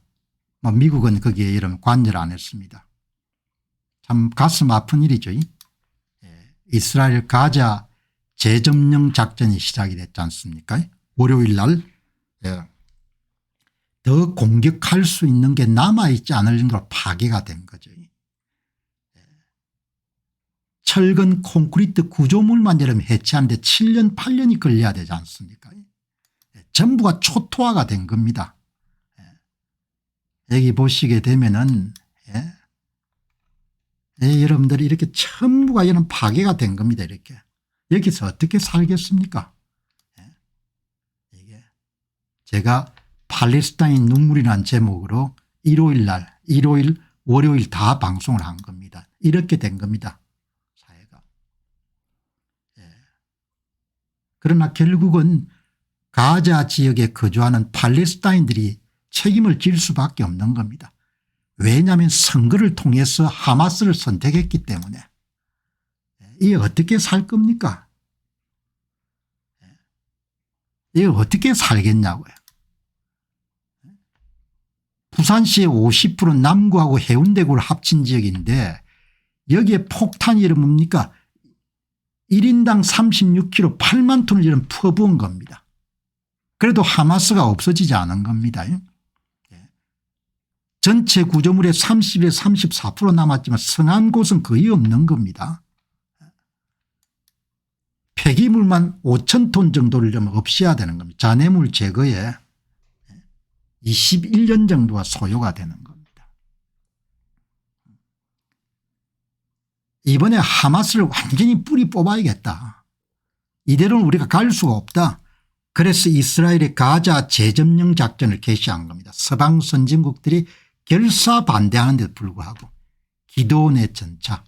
뭐 미국은 거기에 이런 관여를 안 했습니다. 참 가슴 아픈 일이죠. 이스라엘 가자 재점령 작전이 시작이 됐지 않습니까? 월요일 날 더 공격할 수 있는 게 남아있지 않을 정도로 파괴가 된 거죠. 철근 콘크리트 구조물만 여러분 해체하는데 7년 8년이 걸려야 되지 않습니까? 전부가 초토화가 된 겁니다. 여기 보시게 되면은 여러분들이 이렇게 전부가 이런 파괴가 된 겁니다. 이렇게. 여기서 어떻게 살겠습니까? 이게 제가 팔레스타인 눈물이라는 제목으로 일요일 월요일 다 방송을 한 겁니다. 이렇게 된 겁니다. 사회가. 그러나 결국은 가자 지역에 거주하는 팔레스타인들이 책임을 질 수밖에 없는 겁니다. 왜냐하면 선거를 통해서 하마스를 선택했기 때문에. 이게 어떻게 살 겁니까? 이게 어떻게 살겠냐고요. 부산시의 50% 남구하고 해운대구를 합친 지역인데 여기에 폭탄이 이런 뭡니까? 1인당 36kg 8만 톤을 이런 퍼부은 겁니다. 그래도 하마스가 없어지지 않은 겁니다. 전체 구조물의 30에서 34% 남았지만 성한 곳은 거의 없는 겁니다. 폐기물만 5,000톤 정도를 좀 없애야 되는 겁니다. 잔해물 제거에 21년 정도가 소요가 되는 겁니다. 이번에 하마스를 완전히 뿌리 뽑아야겠다. 이대로는 우리가 갈 수가 없다. 그래서 이스라엘의 가자 재점령 작전을 개시한 겁니다. 서방 선진국들이 결사 반대하는 데도 불구하고 기도원의 전차.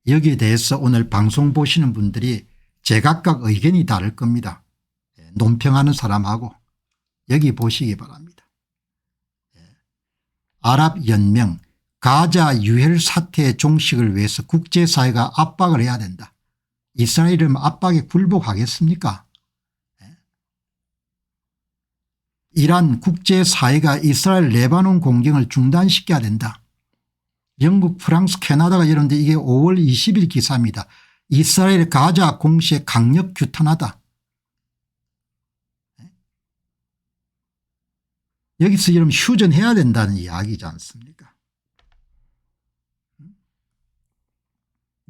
여기에 대해서 오늘 방송 보시는 분들이 제각각 의견이 다를 겁니다. 논평하는 사람하고 여기 보시기 바랍니다. 아랍연맹, 가자 유혈 사태의 종식을 위해서 국제사회가 압박을 해야 된다. 이스라엘은 압박에 굴복하겠습니까? 이란 국제사회가 이스라엘 레바논 공격을 중단시켜야 된다. 영국, 프랑스, 캐나다가 이런데 이게 5월 20일 기사입니다. 이스라엘 가자 공시에 강력 규탄하다. 여기서 여러분 휴전해야 된다는 이야기지 않습니까?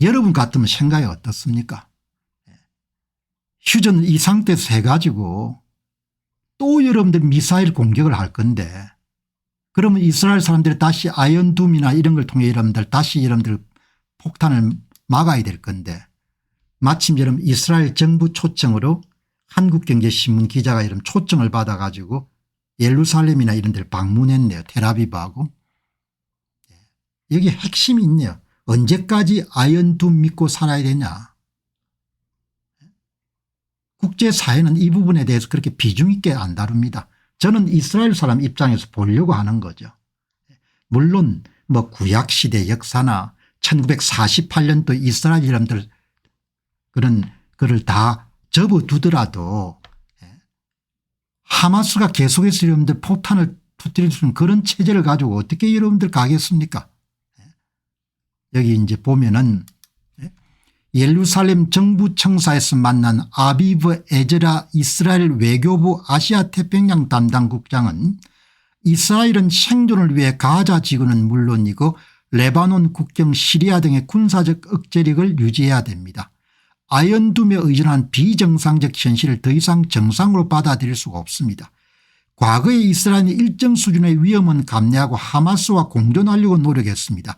여러분 같으면 생각이 어떻습니까? 휴전을 이 상태에서 해가지고 또 여러분들 미사일 공격을 할 건데 그러면 이스라엘 사람들이 다시 아이언둠이나 이런 걸 통해 여러분들 다시 여러분들 폭탄을 막아야 될 건데 마침 여러분 이스라엘 정부 초청으로 한국경제신문 기자가 여러분 초청을 받아 가지고 예루살렘이나 이런 데를 방문했네요. 텔아비브하고. 여기 핵심이 있네요. 언제까지 아이언둠 믿고 살아야 되냐. 국제사회는 이 부분에 대해서 그렇게 비중 있게 안 다룹니다. 저는 이스라엘 사람 입장에서 보려고 하는 거죠. 물론 뭐 구약시대 역사나 1948년도 이스라엘 사람들 그런 거를 다 접어두더라도 하마스가 계속해서 여러분들 폭탄을 터뜨릴 수 있는 그런 체제를 가지고 어떻게 여러분들 가겠습니까? 여기 이제 보면은 예루살렘 정부청사에서 만난 아비브 에즈라 이스라엘 외교부 아시아 태평양 담당 국장은 이스라엘은 생존을 위해 가자 지구는 물론이고 레바논 국경 시리아 등의 군사적 억제력을 유지해야 됩니다. 아이언둠에 의존한 비정상적 현실을 더 이상 정상으로 받아들일 수가 없습니다. 과거에 이스라엘은 일정 수준의 위험은 감내하고 하마스와 공존하려고 노력했습니다.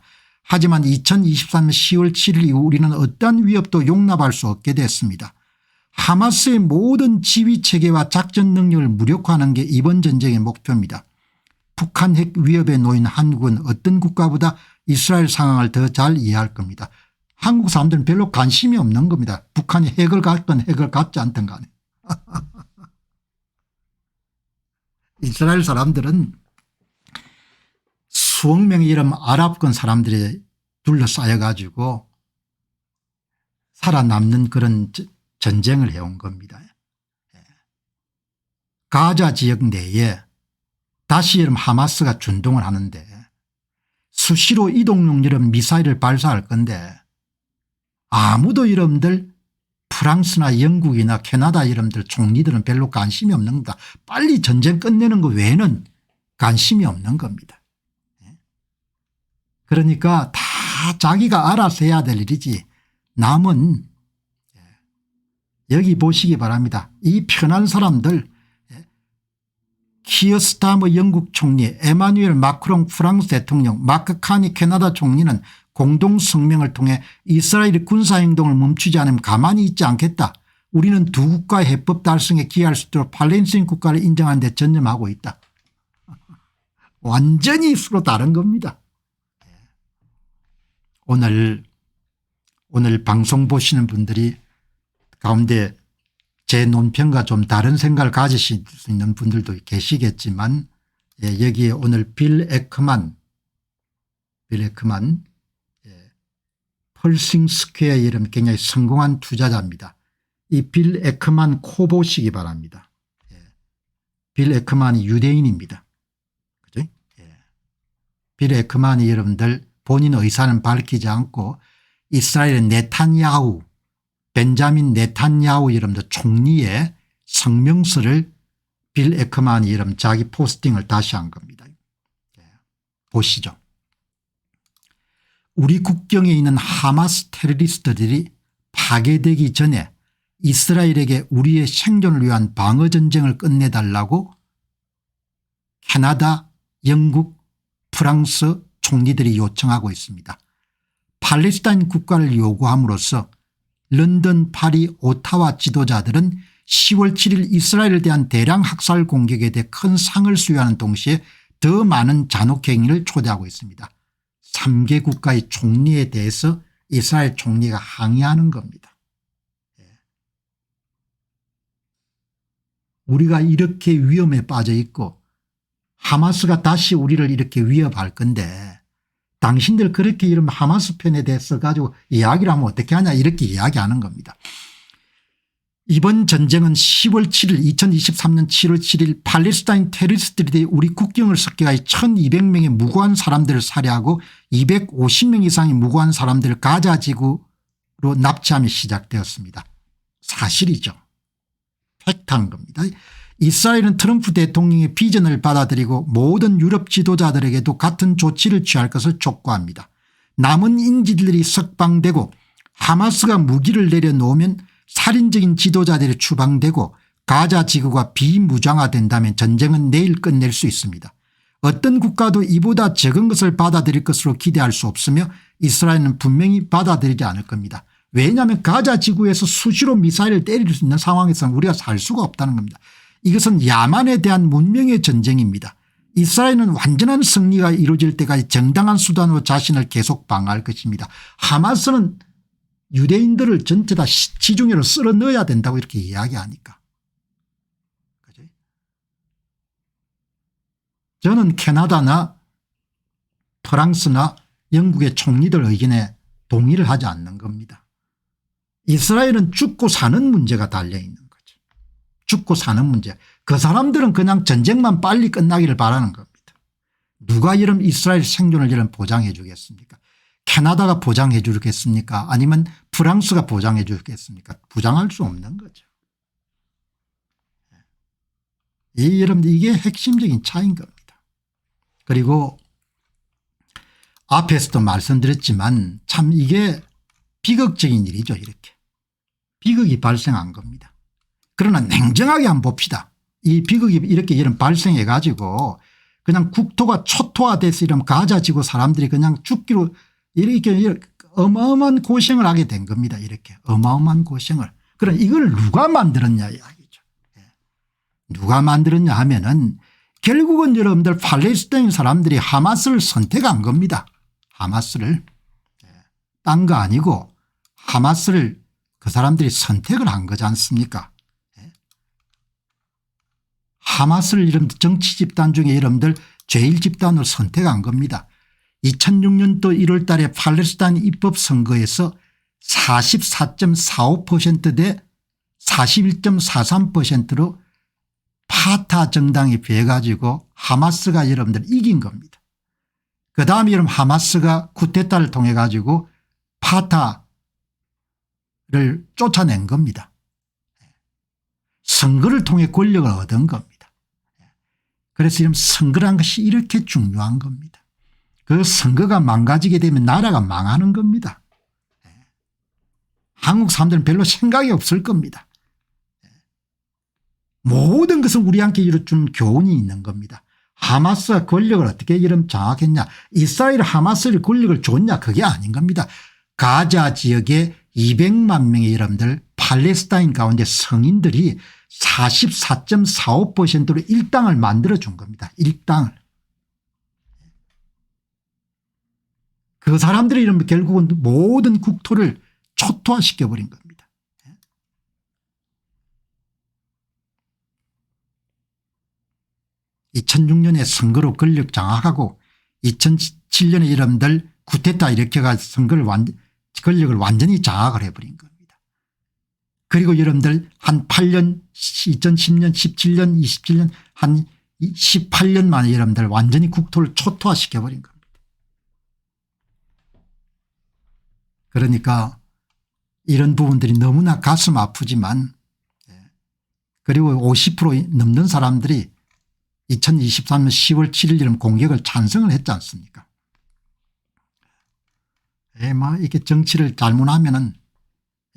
하지만 2023년 10월 7일 이후 우리는 어떠한 위협도 용납할 수 없게 됐습니다. 하마스의 모든 지휘체계와 작전 능력을 무력화하는 게 이번 전쟁의 목표입니다. 북한 핵 위협에 놓인 한국은 어떤 국가보다 이스라엘 상황을 더 잘 이해할 겁니다. 한국 사람들은 별로 관심이 없는 겁니다. 북한이 핵을 갖건 핵을 갖지 않든 간에. 이스라엘 사람들은 수억 명의 이런 아랍권 사람들이 둘러싸여 가지고 살아남는 그런 전쟁을 해온 겁니다. 가자 지역 내에 다시 여러분 하마스가 준동을 하는데 수시로 이동용 여러분 미사일을 발사할 건데 아무도 여러분들 프랑스나 영국이나 캐나다 여러분들 총리들은 별로 관심이 없는 겁니다. 빨리 전쟁 끝내는 것 외에는 관심이 없는 겁니다. 그러니까 다 자기가 알아서 해야 될 일이지 남은 여기 보시기 바랍니다. 이 편한 사람들 키어 스타머 영국 총리, 에마뉴엘 마크롱 프랑스 대통령, 마크 카니 캐나다 총리는 공동 성명을 통해 이스라엘이 군사행동을 멈추지 않으면 가만히 있지 않겠다. 우리는 두 국가의 해법 달성에 기여할 수 있도록 팔레스타인 국가를 인정하는 데 전념하고 있다. 완전히 서로 다른 겁니다. 오늘 방송 보시는 분들이 가운데 제 논평과 좀 다른 생각을 가지실 수 있는 분들도 계시겠지만 여기에 오늘 빌 에크만 펄싱 스퀘어 이름 굉장히 성공한 투자자입니다. 이 빌 에크만 코 보시기 바랍니다. 빌 에크만이 유대인입니다. 그죠? 빌 에크만이 여러분들 본인 의사는 밝히지 않고 이스라엘의 네탄야후 벤자민 네탄야후 여러분들 총리의 성명서를 빌 에크만이 여러분 자기 포스팅을 다시 한 겁니다. 보시죠. 우리 국경에 있는 하마스 테러리스트들이 파괴되기 전에 이스라엘에게 우리의 생존을 위한 방어전쟁을 끝내달라고 캐나다, 영국, 프랑스 총리들이 요청하고 있습니다. 팔레스타인 국가를 요구함으로써 런던, 파리, 오타와 지도자들은 10월 7일 이스라엘에 대한 대량 학살 공격에 대해 큰 상을 수여하는 동시에 더 많은 잔혹행위를 초대하고 있습니다. 3개 국가의 총리에 대해서 이스라엘 총리가 항의하는 겁니다. 우리가 이렇게 위험에 빠져 있고 하마스가 다시 우리를 이렇게 위협할 건데 당신들 그렇게 이런 하마스 편에 대해서 가지고 이야기를 하면 어떻게 하냐 이렇게 이야기하는 겁니다. 이번 전쟁은 10월 7일 2023년 7월 7일 팔레스타인 테러리스트들이 우리 국경을 습격하여 1200명의 무고한 사람들을 살해하고 250명 이상의 무고한 사람들을 가자 지구로 납치하며 시작되었습니다. 사실이죠. 팩트한 겁니다. 이스라엘은 트럼프 대통령의 비전을 받아들이고 모든 유럽 지도자들에게도 같은 조치를 취할 것을 촉구합니다. 남은 인질들이 석방되고 하마스가 무기를 내려놓으면 살인적인 지도자들이 추방되고 가자 지구가 비무장화된다면 전쟁은 내일 끝낼 수 있습니다. 어떤 국가도 이보다 적은 것을 받아들일 것으로 기대할 수 없으며 이스라엘은 분명히 받아들이지 않을 겁니다. 왜냐하면 가자 지구에서 수시로 미사일을 때릴 수 있는 상황에서는 우리가 살 수가 없다는 겁니다. 이것은 야만에 대한 문명의 전쟁입니다. 이스라엘은 완전한 승리가 이루어질 때까지 정당한 수단으로 자신을 계속 방어할 것입니다. 하마스는 유대인들을 전체 다 지중해로 쓸어 넣어야 된다고 이렇게 이야기하니까. 그죠? 저는 캐나다나 프랑스나 영국의 총리들 의견에 동의를 하지 않는 겁니다. 이스라엘은 죽고 사는 문제가 달려있는 거죠. 죽고 사는 문제. 그 사람들은 그냥 전쟁만 빨리 끝나기를 바라는 겁니다. 누가 이런 이스라엘 생존을 이런 보장해 주겠습니까? 캐나다가 보장해 주겠습니까? 아니면 프랑스가 보장해 주겠습니까? 보장할 수 없는 거죠. 여러분들 이게 핵심적인 차이인 겁니다. 그리고 앞에서도 말씀드렸지만 참 이게 비극적인 일이죠. 이렇게 비극이 발생한 겁니다. 그러나 냉정하게 한번 봅시다. 이 비극이 이렇게 이런 발생해 가지고 그냥 국토가 초토화돼서 이런 가자 지구 사람들이 그냥 죽기로 이렇게 어마어마한 고생을 하게 된 겁니다. 이렇게 어마어마한 고생을. 그럼 이걸 누가 만들었냐 이야기죠. 누가 만들었냐 하면은 결국은 여러분들 팔레스타인 사람들이 하마스를 선택한 겁니다. 하마스를. 딴 거 아니고 하마스를 그 사람들이 선택을 한 거지 않습니까? 하마스를 이런 정치 집단 중에 여러분들 제일 집단으로 선택한 겁니다. 2006년도 1월 달에 팔레스타인 입법 선거에서 44.45% 대 41.43%로 파타 정당이 비해가지고 하마스가 여러분들 이긴 겁니다. 그다음에 여러분 하마스가 쿠데타를 통해 가지고 파타를 쫓아낸 겁니다. 선거를 통해 권력을 얻은 겁니다. 그래서 지금 선거란 것이 이렇게 중요한 겁니다. 그 선거가 망가지게 되면 나라가 망하는 겁니다. 한국 사람들은 별로 생각이 없을 겁니다. 모든 것은 우리한테 좀 교훈이 있는 겁니다. 하마스가 권력을 어떻게 이런 장악했냐. 이스라엘 하마스를 권력을 줬냐. 그게 아닌 겁니다. 가자 지역에 200만 명의 여러분들 팔레스타인 가운데 성인들이 44.45%로 일당을 만들어준 겁니다. 일당을. 그 사람들이 이러면 결국은 모든 국토를 초토화시켜버린 겁니다. 2006년에 선거로 권력 장악하고 2007년에 여러분들 쿠데타 일으켜가 권력을 완전히 장악을 해버린 겁니다. 그리고 여러분들 한 8년 2010년 17년 27년 한 18년 만에 여러분들 완전히 국토를 초토화시켜버린 겁니다. 그러니까 이런 부분들이 너무나 가슴 아프지만 그리고 50% 넘는 사람들이 2023년 10월 7일 이런 공격을 찬성을 했지 않습니까? 뭐 이렇게 정치를 잘못하면은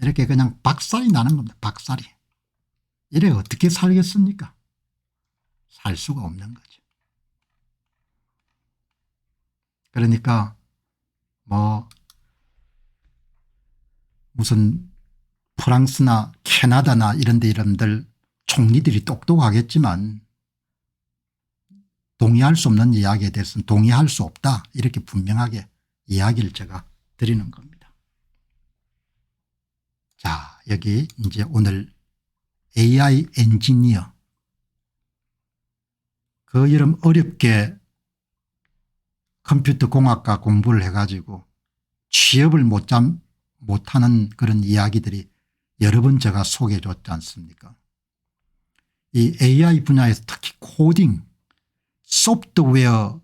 이렇게 그냥 박살이 나는 겁니다. 박살이. 이래 어떻게 살겠습니까? 살 수가 없는 거죠. 그러니까 뭐 무슨 프랑스나 캐나다나 이런 데 이런들 총리들이 똑똑하겠지만 동의할 수 없는 이야기에 대해서는 동의할 수 없다. 이렇게 분명하게 이야기를 제가 드리는 겁니다. 자, 여기 이제 오늘 AI 엔지니어 그 여름 어렵게 컴퓨터 공학과 공부를 해가지고 취업을 못하는 그런 이야기들이 여러 번 제가 소개해 줬지 않습니까? 이 AI 분야에서 특히 코딩, 소프트웨어